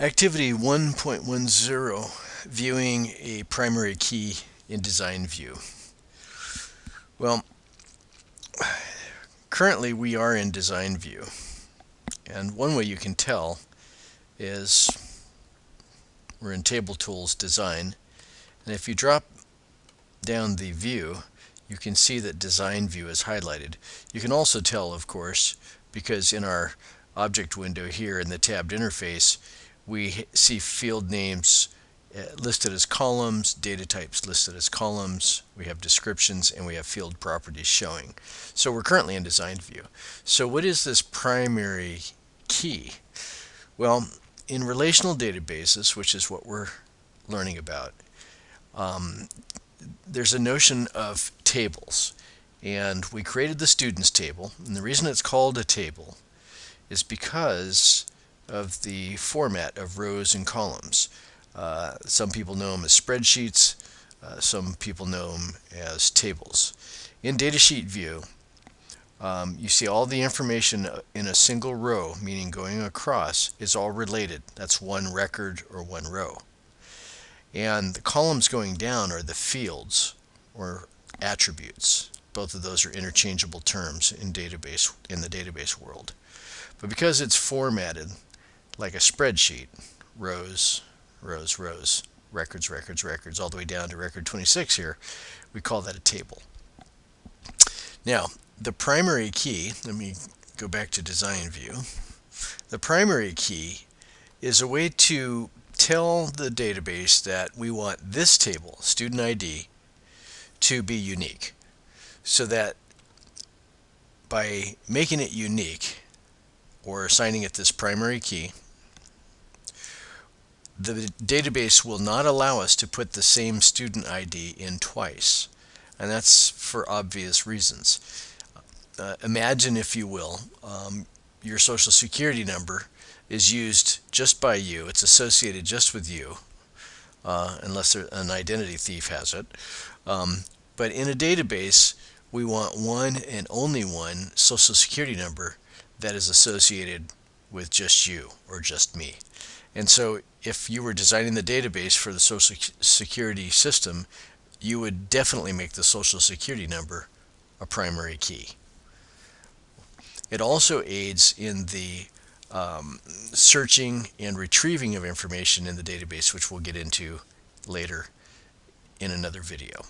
Activity 1.10, viewing a primary key in design view. Well, currently we are in design view, and one way you can tell is we're in Table Tools Design, and if you drop down the view, you can see that design view is highlighted. You can also tell, of course, because in our object window here in the tabbed interface, we see field names listed as columns, data types listed as columns, we have descriptions, and we have field properties showing. So we're currently in design view. So what is this primary key? Well, in relational databases, which is what we're learning about, there's a notion of tables. And we created the students table, and the reason it's called a table is because of the format of rows and columns. Some people know them as spreadsheets, some people know them as tables. In datasheet view, you see all the information in a single row, meaning going across, is all related. That's one record or one row. And the columns going down are the fields or attributes. Both of those are interchangeable terms in the database world. But because it's formatted like a spreadsheet, rows, rows, rows, records, records, records, all the way down to record 26 here, we call that a table. Now, the primary key, let me go back to design view. The primary key is a way to tell the database that we want this table, student ID, to be unique. So that by making it unique, or assigning it this primary key, the database will not allow us to put the same student ID in twice. And that's for obvious reasons. Imagine, if you will, your social security number is used just by you. It's associated just with you, unless an identity thief has it. But in a database, we want one and only one social security number that is associated with just you or just me. And so if you were designing the database for the social security system, you would definitely make the social security number a primary key. It also aids in the searching and retrieving of information in the database, which we'll get into later in another video.